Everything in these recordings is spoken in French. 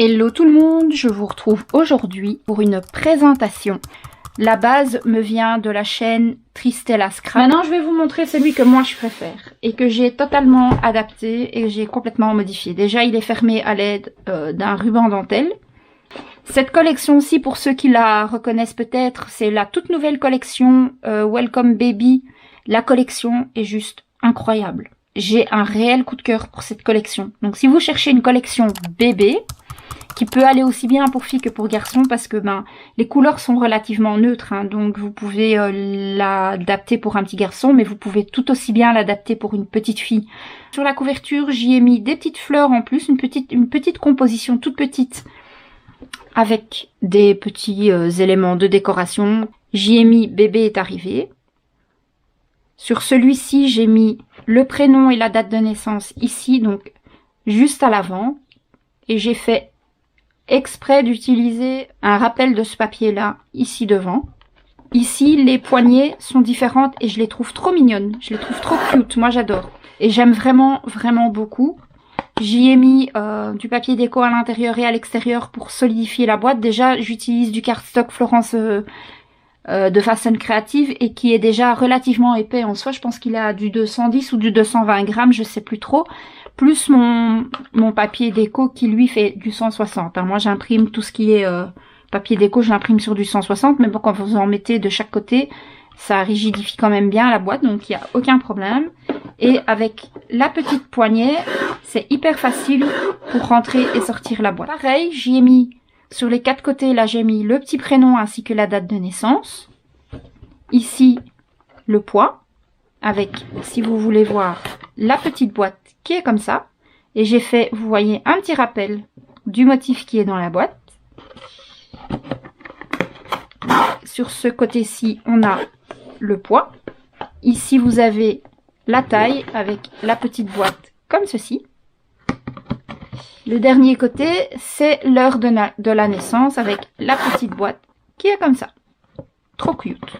Hello tout le monde, je vous retrouve aujourd'hui pour une présentation. La base me vient de la chaîne Tristella Scrap. Maintenant je vais vous montrer celui que moi je préfère et que j'ai totalement adapté et que j'ai complètement modifié. Déjà il est fermé à l'aide d'un ruban dentelle. Cette collection-ci, pour ceux qui la reconnaissent peut-être, c'est la toute nouvelle collection Welcome Baby. La collection est juste incroyable. J'ai un réel coup de cœur pour cette collection. Donc si vous cherchez une collection bébé, qui peut aller aussi bien pour filles que pour garçons, parce que les couleurs sont relativement neutres, hein, donc vous pouvez l'adapter pour un petit garçon, mais vous pouvez tout aussi bien l'adapter pour une petite fille. Sur la couverture, j'y ai mis des petites fleurs en plus, une petite composition toute petite, avec des petits éléments de décoration. J'y ai mis bébé est arrivé. Sur celui-ci, j'ai mis le prénom et la date de naissance ici, donc juste à l'avant, et j'ai fait exprès d'utiliser un rappel de ce papier-là, ici devant. Ici, les poignées sont différentes et je les trouve trop mignonnes. Je les trouve trop cute. Moi, j'adore. Et j'aime vraiment, vraiment beaucoup. J'y ai mis du papier déco à l'intérieur et à l'extérieur pour solidifier la boîte. Déjà, j'utilise du cardstock Florence de Façon Créative et qui est déjà relativement épais en soi. Je pense qu'il a du 210 ou du 220 grammes, je sais plus trop. Plus mon papier déco qui lui fait du 160. Moi j'imprime tout ce qui est papier déco, je l'imprime sur du 160, mais bon, quand vous en mettez de chaque côté, ça rigidifie quand même bien la boîte, donc il n'y a aucun problème. Et avec la petite poignée, c'est hyper facile pour rentrer et sortir la boîte. Pareil, j'y ai mis sur les quatre côtés, là j'ai mis le petit prénom ainsi que la date de naissance. Ici, le poids, avec, si vous voulez voir, la petite boîte qui est comme ça. Et j'ai fait, vous voyez, un petit rappel du motif qui est dans la boîte. Sur ce côté-ci, on a le poids. Ici, vous avez la taille avec la petite boîte comme ceci. Le dernier côté, c'est l'heure de la naissance avec la petite boîte qui est comme ça. Trop cute.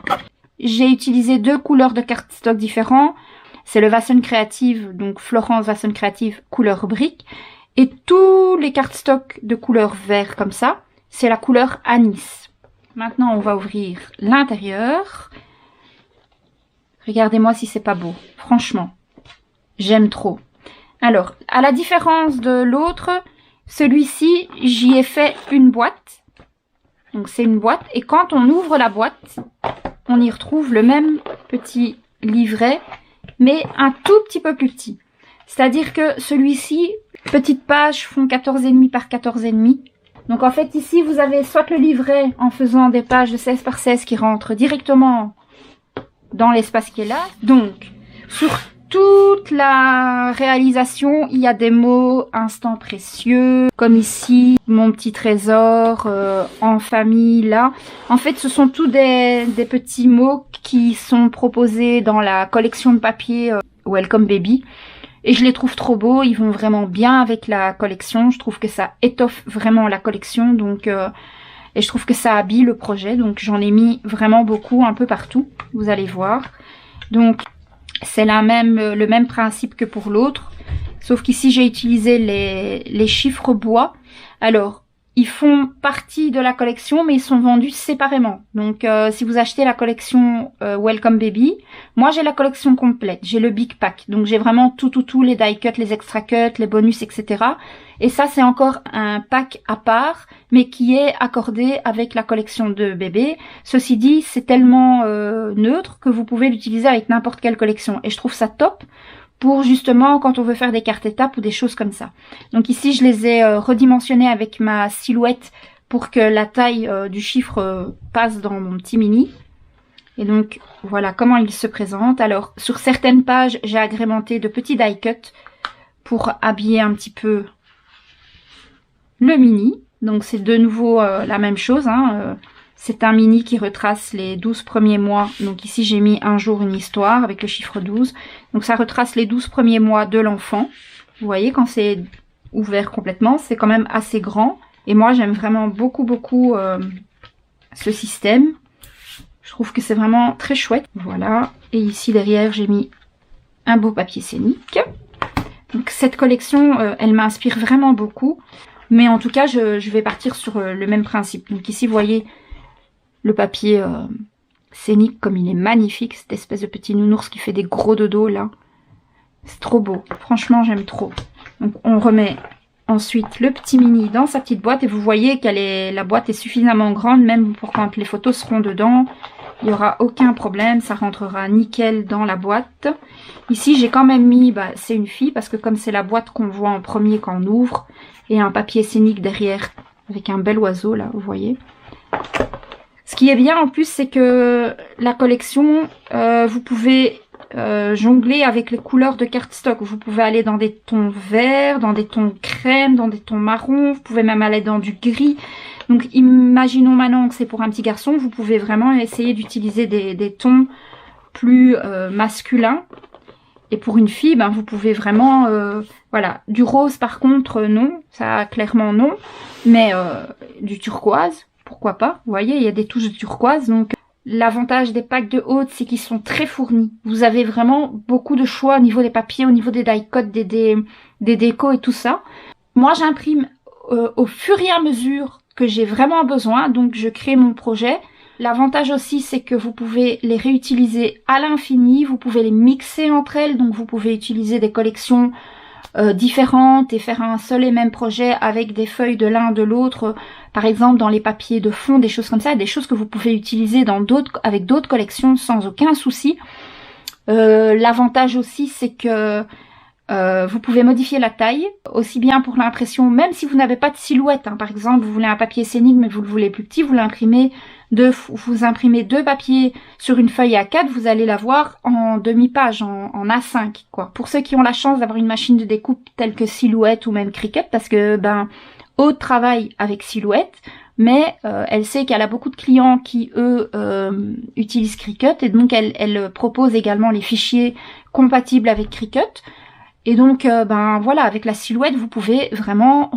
J'ai utilisé deux couleurs de cardstock différents. C'est le Façon Créative, donc Florence Façon Créative couleur brique. Et tous les cardstocks de couleur vert comme ça, c'est la couleur anis. Maintenant, on va ouvrir l'intérieur. Regardez-moi si c'est pas beau. Franchement, j'aime trop. Alors, à la différence de l'autre, celui-ci, j'y ai fait une boîte. Donc c'est une boîte. Et quand on ouvre la boîte, on y retrouve le même petit livret, mais un tout petit peu plus petit. C'est-à-dire que celui-ci, petites pages font 14,5 par 14,5. Donc en fait ici vous avez soit le livret en faisant des pages de 16 par 16 qui rentrent directement dans l'espace qui est là. Donc sur toute la réalisation, il y a des mots instants précieux, comme ici, mon petit trésor, en famille, là. En fait, ce sont tous des petits mots qui sont proposés dans la collection de papier Welcome Baby. Et je les trouve trop beaux, ils vont vraiment bien avec la collection. Je trouve que ça étoffe vraiment la collection, donc et je trouve que ça habille le projet. Donc j'en ai mis vraiment beaucoup, un peu partout, vous allez voir. Donc c'est le même principe que pour l'autre, sauf qu'ici j'ai utilisé les chiffres bois. Alors, ils font partie de la collection, mais ils sont vendus séparément. Donc, si vous achetez la collection Welcome Baby, moi j'ai la collection complète, j'ai le Big Pack. Donc j'ai vraiment tout, les die cuts, les extra cuts, les bonus, etc. Et ça, c'est encore un pack à part, mais qui est accordé avec la collection de bébé. Ceci dit, c'est tellement neutre que vous pouvez l'utiliser avec n'importe quelle collection. Et je trouve ça top pour justement quand on veut faire des cartes étapes ou des choses comme ça. Donc ici, je les ai redimensionnés avec ma silhouette pour que la taille du chiffre passe dans mon petit mini. Et donc, voilà comment il se présente. Alors, sur certaines pages, j'ai agrémenté de petits die cuts pour habiller un petit peu le mini. Donc, c'est de nouveau la même chose, hein. C'est un mini qui retrace les 12 premiers mois. Donc ici, j'ai mis un jour, une histoire avec le chiffre 12. Donc ça retrace les 12 premiers mois de l'enfant. Vous voyez, quand c'est ouvert complètement, c'est quand même assez grand. Et moi, j'aime vraiment beaucoup ce système. Je trouve que c'est vraiment très chouette. Voilà. Et ici, derrière, j'ai mis un beau papier scénique. Donc cette collection, elle m'inspire vraiment beaucoup. Mais en tout cas, je vais partir sur le même principe. Donc ici, vous voyez le papier scénique comme il est magnifique. Cette espèce de petit nounours qui fait des gros dodos là. C'est trop beau. Franchement, j'aime trop. Donc on remet ensuite le petit mini dans sa petite boîte. Et vous voyez la boîte est suffisamment grande, même pour quand les photos seront dedans. Il n'y aura aucun problème, ça rentrera nickel dans la boîte. Ici, j'ai quand même mis, c'est une fille, parce que comme c'est la boîte qu'on voit en premier quand on ouvre, et un papier scénique derrière, avec un bel oiseau, là, vous voyez. Ce qui est bien, en plus, c'est que la collection, vous pouvez jongler avec les couleurs de cardstock. Vous pouvez aller dans des tons verts, dans des tons crème, dans des tons marrons, vous pouvez même aller dans du gris. Donc imaginons maintenant que c'est pour un petit garçon, vous pouvez vraiment essayer d'utiliser des tons plus masculins. Et pour une fille, vous pouvez vraiment, voilà, du rose par contre non, ça clairement non, mais du turquoise, pourquoi pas. Vous voyez, il y a des touches de turquoise, donc l'avantage des packs de Aude, c'est qu'ils sont très fournis. Vous avez vraiment beaucoup de choix au niveau des papiers, au niveau des die-cuts, des décos et tout ça. Moi, j'imprime au fur et à mesure que j'ai vraiment besoin, donc je crée mon projet. L'avantage aussi, c'est que vous pouvez les réutiliser à l'infini, vous pouvez les mixer entre elles, donc vous pouvez utiliser des collections différentes et faire un seul et même projet avec des feuilles de l'un de l'autre, par exemple dans les papiers de fond, des choses comme ça, des choses que vous pouvez utiliser avec d'autres collections sans aucun souci. L'avantage aussi, c'est que vous pouvez modifier la taille, aussi bien pour l'impression, même si vous n'avez pas de silhouette, par exemple, vous voulez un papier scénique mais vous le voulez plus petit, vous l'imprimez, vous imprimez 2 papiers sur une feuille A4, vous allez l'avoir en demi-page, en A5, quoi. Pour ceux qui ont la chance d'avoir une machine de découpe telle que Silhouette ou même Cricut, parce que, Aude travaille avec Silhouette, mais elle sait qu'elle a beaucoup de clients qui, eux, utilisent Cricut, et donc elle propose également les fichiers compatibles avec Cricut. Et donc, voilà, avec la Silhouette, vous pouvez vraiment,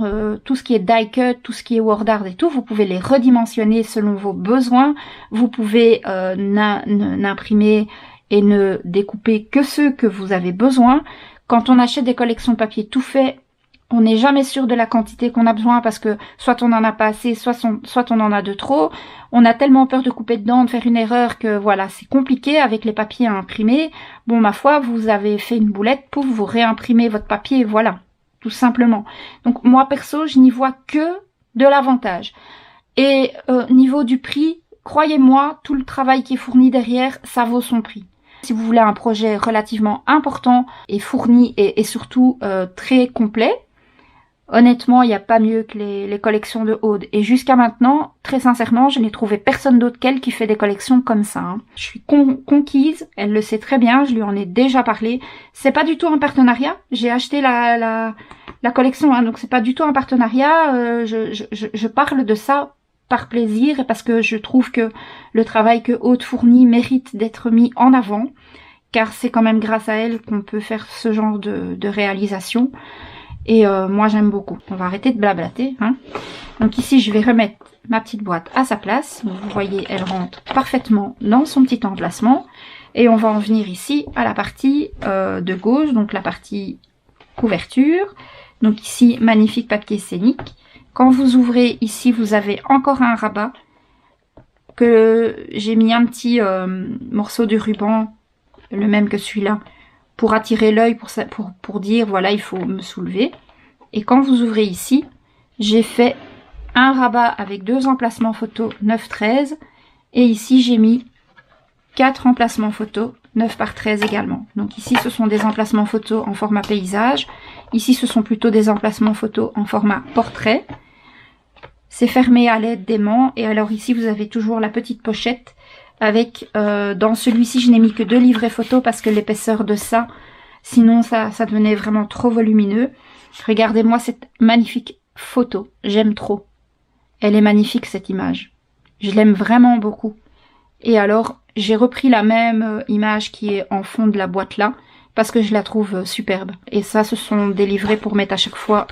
tout ce qui est die-cut, tout ce qui est word art et tout, vous pouvez les redimensionner selon vos besoins. Vous pouvez n'imprimer et ne découper que ceux que vous avez besoin. Quand on achète des collections papier tout fait, on n'est jamais sûr de la quantité qu'on a besoin parce que soit on en a pas assez, soit on en a de trop. On a tellement peur de couper dedans, de faire une erreur que voilà, c'est compliqué avec les papiers à imprimer. Bon, ma foi, vous avez fait une boulette, pouf, vous réimprimez votre papier, voilà, tout simplement. Donc moi perso, je n'y vois que de l'avantage. Et niveau du prix, croyez-moi, tout le travail qui est fourni derrière, ça vaut son prix. Si vous voulez un projet relativement important et fourni et surtout très complet, honnêtement, il n'y a pas mieux que les collections de Aude. Et jusqu'à maintenant, très sincèrement, je n'ai trouvé personne d'autre qu'elle qui fait des collections comme ça. Je suis conquise, elle le sait très bien, je lui en ai déjà parlé. C'est pas du tout un partenariat, j'ai acheté la collection, donc c'est pas du tout un partenariat. Je parle de ça par plaisir et parce que je trouve que le travail que Aude fournit mérite d'être mis en avant, car c'est quand même grâce à elle qu'on peut faire ce genre de réalisation. Et moi j'aime beaucoup. On va arrêter de blablater. Donc ici je vais remettre ma petite boîte à sa place. Donc, vous voyez, elle rentre parfaitement dans son petit emplacement. Et on va en venir ici à la partie de gauche, donc la partie couverture. Donc ici, magnifique papier scénique. Quand vous ouvrez ici, vous avez encore un rabat que j'ai mis un petit morceau de ruban, le même que celui-là, pour attirer l'œil, pour dire, voilà, il faut me soulever. Et quand vous ouvrez ici, j'ai fait un rabat avec 2 emplacements photo 9x13. Et ici, j'ai mis 4 emplacements photo 9x13 également. Donc ici, ce sont des emplacements photo en format paysage. Ici, ce sont plutôt des emplacements photo en format portrait. C'est fermé à l'aide d'aimants. Et alors ici, vous avez toujours la petite pochette avec, dans celui-ci, je n'ai mis que 2 livrets photos parce que l'épaisseur de ça, sinon ça devenait vraiment trop volumineux. Regardez-moi cette magnifique photo, j'aime trop. Elle est magnifique cette image, je l'aime vraiment beaucoup. Et alors, j'ai repris la même image qui est en fond de la boîte là, parce que je la trouve superbe. Et ça, ce sont des livrets pour mettre à chaque fois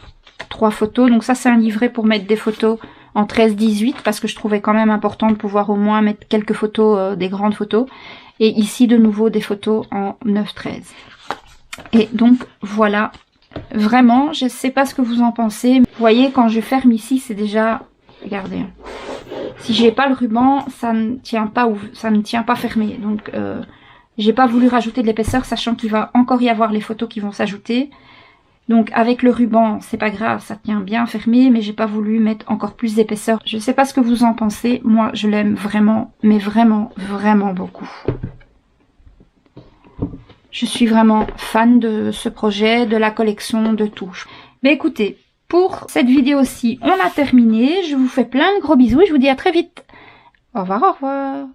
3 photos. Donc ça, c'est un livret pour mettre des photos en 13-18 parce que je trouvais quand même important de pouvoir au moins mettre quelques photos, des grandes photos. Et ici de nouveau des photos en 9-13. Et donc voilà Vraiment, je sais pas ce que vous en pensez. Vous voyez, quand je ferme ici, c'est déjà... Regardez. Si j'ai pas le ruban, ça ne tient pas, ça ne tient pas fermé. Donc, j'ai pas voulu rajouter de l'épaisseur, sachant qu'il va encore y avoir les photos qui vont s'ajouter. Donc, avec le ruban, c'est pas grave, ça tient bien fermé, mais j'ai pas voulu mettre encore plus d'épaisseur. Je sais pas ce que vous en pensez. Moi, je l'aime vraiment, mais vraiment, vraiment beaucoup. Je suis vraiment fan de ce projet, de la collection, de tout. Mais écoutez, pour cette vidéo-ci, on a terminé. Je vous fais plein de gros bisous et je vous dis à très vite. Au revoir, au revoir.